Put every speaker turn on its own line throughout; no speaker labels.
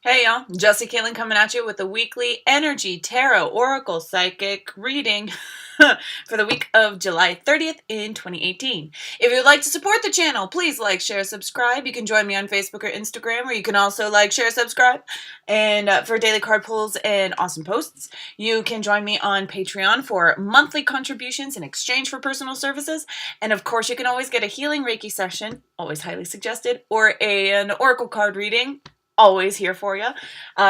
Hey y'all, Jesse Caitlin coming at you with a weekly energy tarot oracle psychic reading for the week of July 30th in 2018. If you would like to support the channel, please like, share, subscribe. You can join me on Facebook or Instagram, where you can also like, share, subscribe. And for daily card pulls and awesome posts, you can join me on Patreon for monthly contributions in exchange for personal services. And of course, you can always get a healing Reiki session, always highly suggested, or an oracle card reading, always here for you.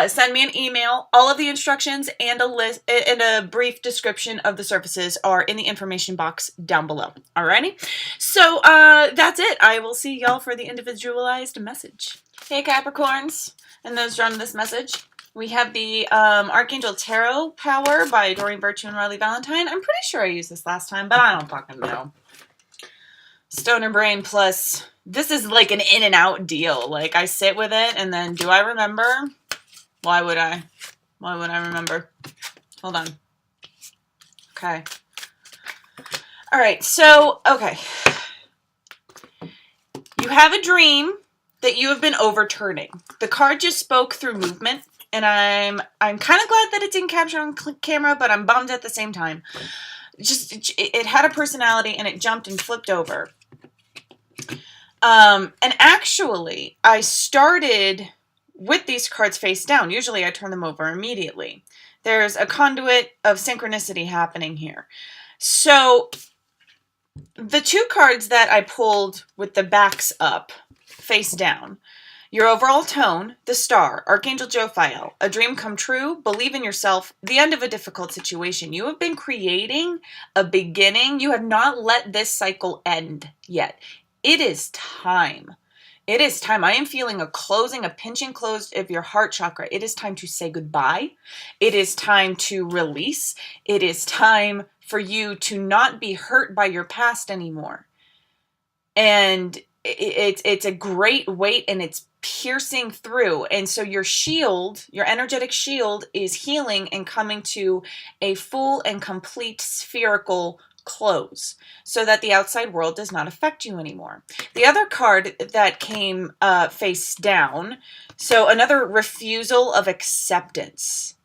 Send me an email. All of the instructions and a list and a brief description of the services are in the information box down below. Alrighty, so that's it. I will see y'all for the individualized message. Hey Capricorns, and those drawn to this message, we have the Archangel Tarot Power by Doreen Virtue and Riley Valentine. I'm pretty sure I used this last time, but I don't fucking know. Stoner Brain plus, this is like an in and out deal. Like, I sit with it and then, do I remember? Why would I? Why would I remember? Hold on. Okay. All right. So, okay. You have a dream that you have been overturning. The card just spoke through movement, and I'm kind of glad that it didn't capture on camera, but I'm bummed at the same time. It had a personality and it jumped and flipped over. And actually, I started with these cards face down. Usually I turn them over immediately. There's a conduit of synchronicity happening here. So the two cards that I pulled with the backs up, face down, your overall tone, the Star, Archangel Jophiel, a dream come true, believe in yourself, the end of a difficult situation. You have been creating a beginning. You have not let this cycle end yet. It is time. It is time. I am feeling a closing, a pinching close of your heart chakra. It is time to say goodbye. It is time to release. It is time for you to not be hurt by your past anymore. And it's a great weight, and it's piercing through. And so your shield, your energetic shield, is healing and coming to a full and complete spherical close, so that the outside world does not affect you anymore. The other card that came face down, so another refusal of acceptance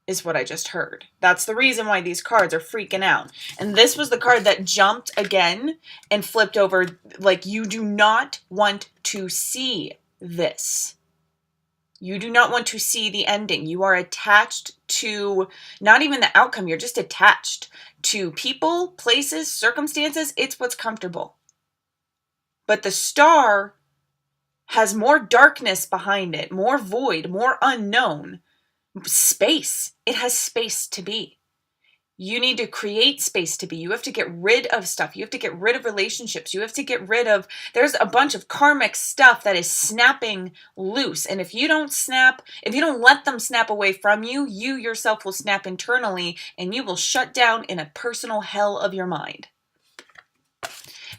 is what I just heard. That's the reason why these cards are freaking out. And this was the card that jumped again and flipped over. Like, you do not want to see this. You do not want to see the ending. You are attached to not even the outcome. You're just attached to people, places, circumstances. It's what's comfortable. But the Star has more darkness behind it, more void, more unknown. Space. It has space to be. You need to create space to be. You have to get rid of stuff. You have to get rid of relationships. You have to get rid of, there's a bunch of karmic stuff that is snapping loose. And if you don't snap, if you don't let them snap away from you, you yourself will snap internally, and you will shut down in a personal hell of your mind.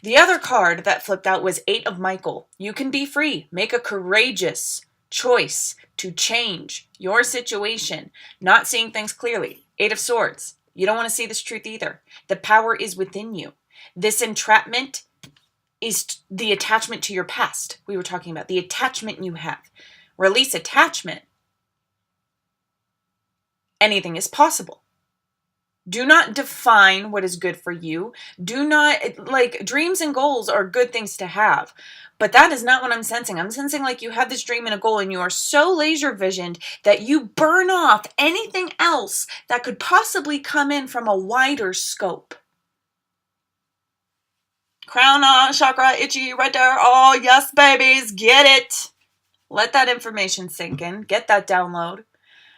The other card that flipped out was Eight of Michael. You can be free. Make a courageous choice to change your situation. Not seeing things clearly. Eight of Swords. You don't want to see this truth either. The power is within you. This entrapment is the attachment to your past. We were talking about the attachment you have. Release attachment. Anything is possible. Do not define what is good for you. Do not, like, dreams and goals are good things to have. But that is not what I'm sensing. I'm sensing like you have this dream and a goal, and you are so laser visioned that you burn off anything else that could possibly come in from a wider scope. Crown chakra, itchy right there. Oh, yes, babies. Get it. Let that information sink in. Get that download.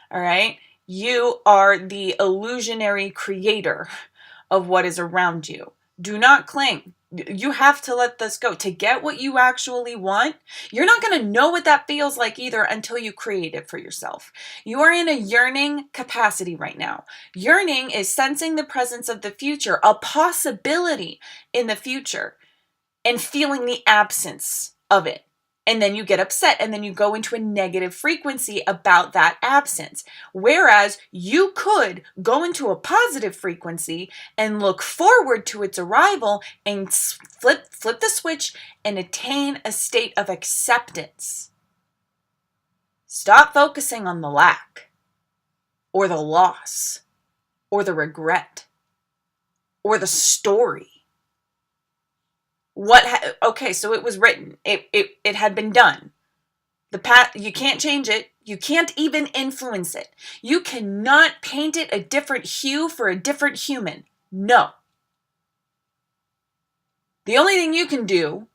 All right. You are the illusionary creator of what is around you. Do not cling. You have to let this go. To get what you actually want, you're not going to know what that feels like either until you create it for yourself. You are in a yearning capacity right now. Yearning is sensing the presence of the future, a possibility in the future, and feeling the absence of it. And then you get upset, and then you go into a negative frequency about that absence. Whereas you could go into a positive frequency and look forward to its arrival and flip the switch and attain a state of acceptance. Stop focusing on the lack or the loss or the regret or the story. Okay, so it was written. It had been done. You can't change it. You can't even influence it. You cannot paint it a different hue for a different human. No. The only thing you can do,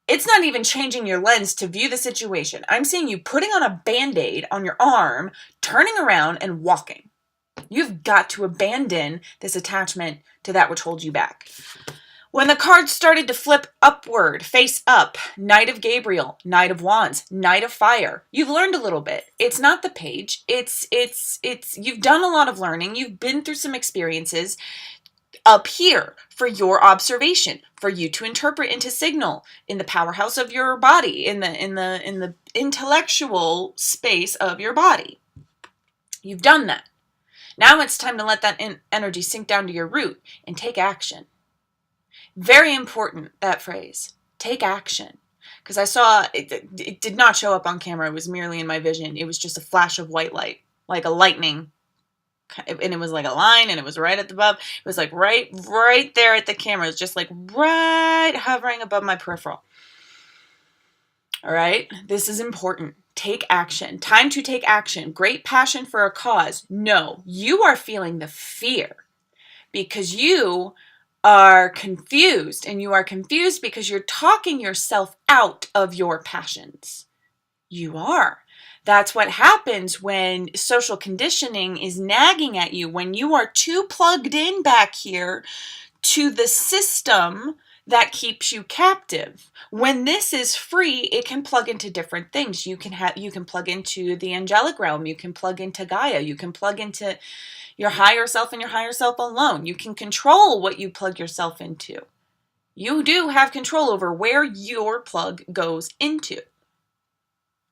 it's not even changing your lens to view the situation. I'm seeing you putting on a Band-Aid on your arm, turning around and walking. You've got to abandon this attachment to that which holds you back. When the cards started to flip upward, face up, Knight of Gabriel, Knight of Wands, Knight of Fire, you've learned a little bit. It's not the page. You've done a lot of learning. You've been through some experiences up here for your observation, for you to interpret and to signal in the powerhouse of your body, in the intellectual space of your body. You've done that. Now it's time to let that energy sink down to your root and take action. Very important, that phrase. Take action. Because I saw, it did not show up on camera. It was merely in my vision. It was just a flash of white light, like a lightning. And it was like a line, and it was right at the above. It was like right there at the camera. It was just like right hovering above my peripheral. All right? This is important. Take action. Time to take action. Great passion for a cause. No, you are feeling the fear because you are confused, and you are confused because you're talking yourself out of your passions. You are. That's what happens when social conditioning is nagging at you, when you are too plugged in back here to the system that keeps you captive. When this is free, it can plug into different things. You can plug into the angelic realm, you can plug into Gaia, you can plug into your higher self and your higher self alone. You can control what you plug yourself into. You do have control over where your plug goes into.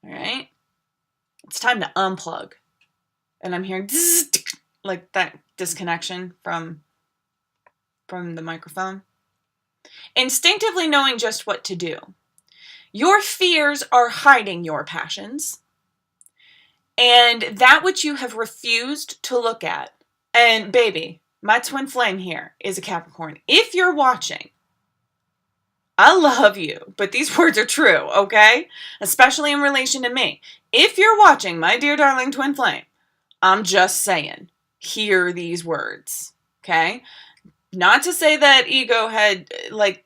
All right? It's time to unplug. And I'm hearing like that disconnection from the microphone. Instinctively knowing just what to do. Your fears are hiding your passions. And that which you have refused to look at. And baby, my twin flame here is a Capricorn. If you're watching, I love you, but these words are true, okay? Especially in relation to me. If you're watching, my dear darling twin flame, I'm just saying, hear these words, okay? Not to say that ego had, like,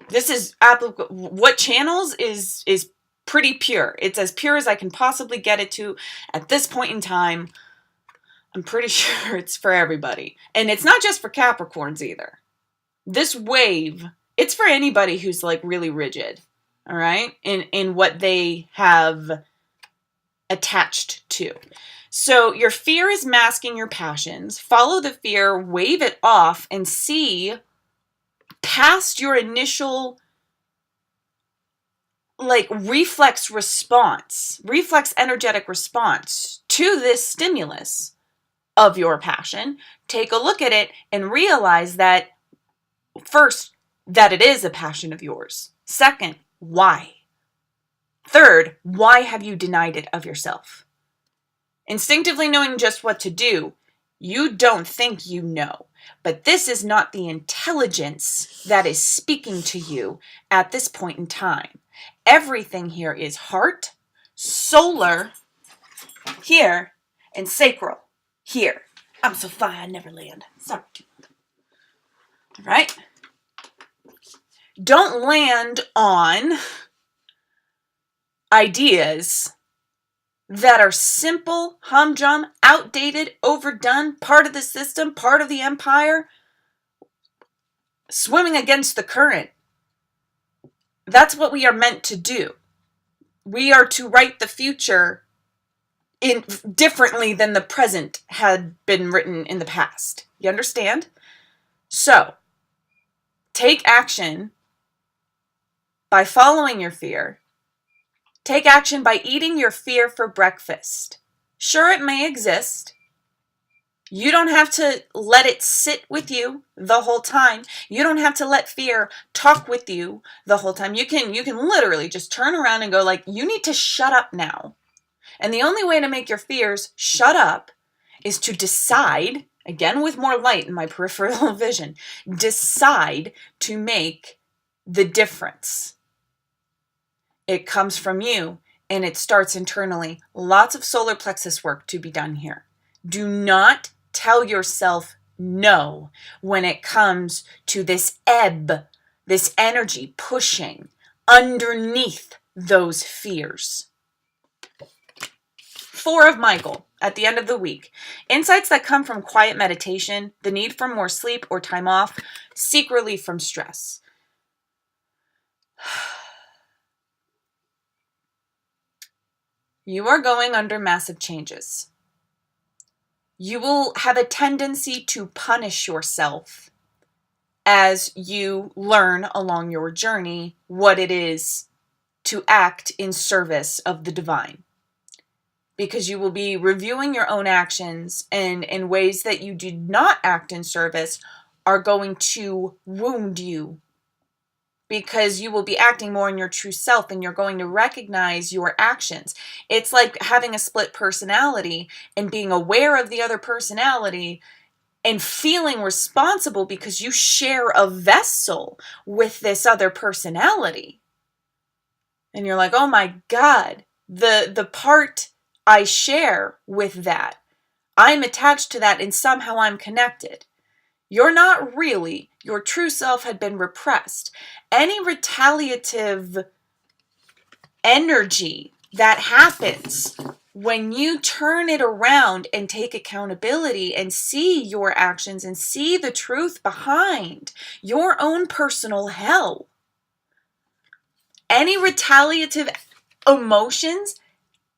this is applicable. What channels is pretty pure. It's as pure as I can possibly get it to at this point in time. I'm pretty sure it's for everybody. And it's not just for Capricorns either. This wave, it's for anybody who's like really rigid, all right? In what they have attached to. So your fear is masking your passions. Follow the fear, wave it off, and see past your initial like reflex energetic response to this stimulus of your passion. Take a look at it and realize that first, that it is a passion of yours. Second, why? Third, why have you denied it of yourself? Instinctively knowing just what to do, you don't think you know. But this is not the intelligence that is speaking to you at this point in time. Everything here is heart, solar, here, and sacral, here. I'm so fine, I never land. Sorry. All right? Don't land on ideas that are simple, humdrum, outdated, overdone, part of the system, part of the empire, swimming against the current. That's what we are meant to do. We are to write the future differently than the present had been written in the past. You understand? So, take action by following your fear. Take action by eating your fear for breakfast. Sure, it may exist. You don't have to let it sit with you the whole time. You don't have to let fear talk with you the whole time. You can literally just turn around and go like, you need to shut up now. And the only way to make your fears shut up is to decide, again with more light in my peripheral vision, decide to make the difference. It comes from you and it starts internally. Lots of solar plexus work to be done here. Do not tell yourself no when it comes to this ebb, this energy pushing underneath those fears. 4 of Michael at the end of the week. Insights that come from quiet meditation, the need for more sleep or time off, seek relief from stress. You are going under massive changes. You will have a tendency to punish yourself as you learn along your journey what it is to act in service of the divine. Because you will be reviewing your own actions, and in ways that you did not act in service are going to wound you. Because you will be acting more in your true self and you're going to recognize your actions. It's like having a split personality and being aware of the other personality and feeling responsible because you share a vessel with this other personality. And you're like, oh my God, the part I share with that, I'm attached to that and somehow I'm connected. You're not really. Your true self had been repressed. Any retaliative energy that happens when you turn it around and take accountability and see your actions and see the truth behind your own personal hell. Any retaliative emotions,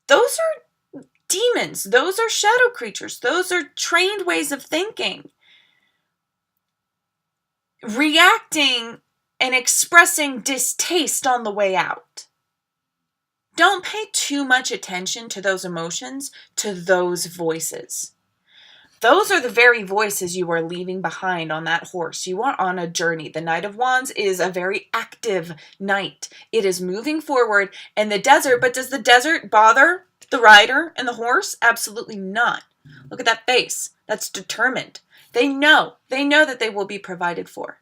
those are demons. Those are shadow creatures. Those are trained ways of thinking. Reacting and expressing distaste on the way out. Don't pay too much attention to those emotions, to those voices. Those are the very voices you are leaving behind on that horse. You are on a journey. The Knight of Wands is a very active knight. It is moving forward in the desert, but does the desert bother the rider and the horse? Absolutely not. Look at that face. That's determined. They know that they will be provided for.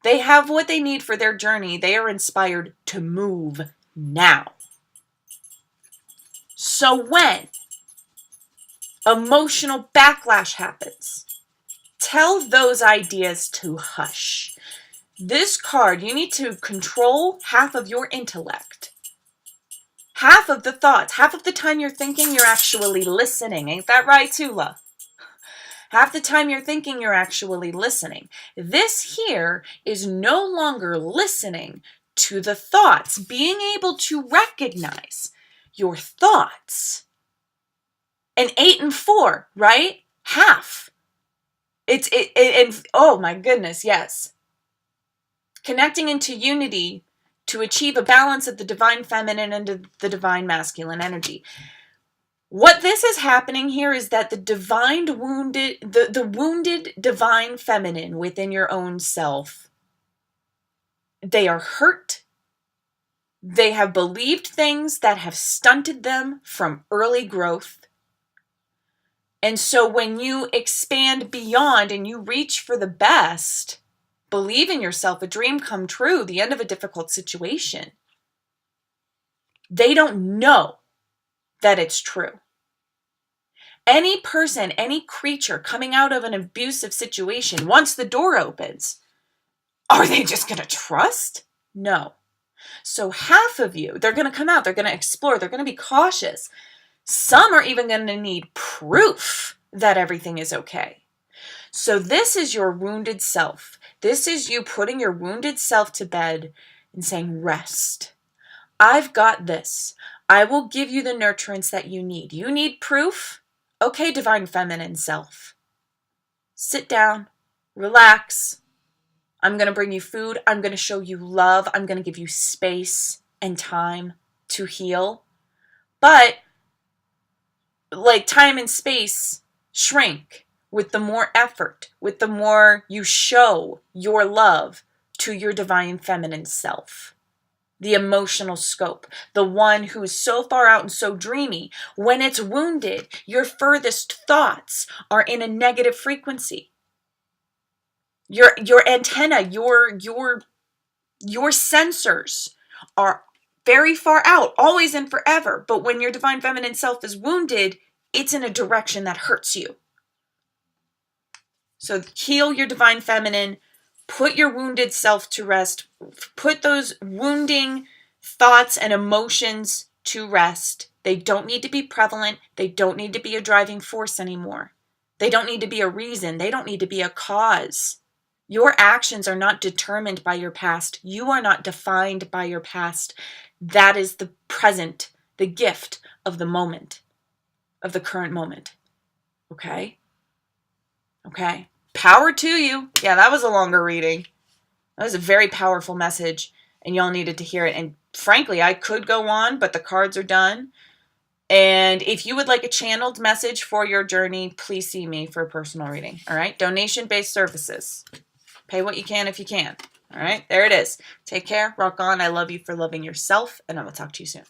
They have what they need for their journey. They are inspired to move now. So when emotional backlash happens, tell those ideas to hush. This card, you need to control half of your intellect. Half of the thoughts, half of the time you're thinking, you're actually listening. Ain't that right, Tula? Half the time you're thinking, you're actually listening. This here is no longer listening to the thoughts, being able to recognize your thoughts. And 8 and 4, right? Half. Oh my goodness, yes. Connecting into unity to achieve a balance of the divine feminine and the divine masculine energy. What this is happening here is that the wounded divine feminine within your own self, they are hurt. They have believed things that have stunted them from early growth. And so when you expand beyond and you reach for the best, believe in yourself, a dream come true, the end of a difficult situation, they don't know that it's true. Any person, any creature coming out of an abusive situation, once the door opens, are they just going to trust? No. So half of you, they're going to come out, they're going to explore, they're going to be cautious. Some are even going to need proof that everything is okay. So this is your wounded self. This is you putting your wounded self to bed and saying, rest. I've got this. I will give you the nurturance that you need. You need proof? Okay, divine feminine self. Sit down, relax. I'm going to bring you food. I'm going to show you love. I'm going to give you space and time to heal. But like time and space shrink with the more effort, with the more you show your love to your divine feminine self. The emotional scope, the one who is so far out and so dreamy. When it's wounded, your furthest thoughts are in a negative frequency. Your antenna, your sensors are very far out, always and forever. But when your divine feminine self is wounded, it's in a direction that hurts you. So heal your divine feminine, put your wounded self to rest, put those wounding thoughts and emotions to rest. They don't need to be prevalent. They don't need to be a driving force anymore. They don't need to be a reason. They don't need to be a cause. Your actions are not determined by your past. You are not defined by your past. That is the present, the gift of the moment, of the current moment. Okay? Okay. Power to you. Yeah, that was a longer reading. That was a very powerful message, and y'all needed to hear it. And frankly, I could go on, but the cards are done. And if you would like a channeled message for your journey, please see me for a personal reading. All right? Donation-based services. Pay what you can if you can. All right? There it is. Take care. Rock on. I love you for loving yourself, and I will talk to you soon.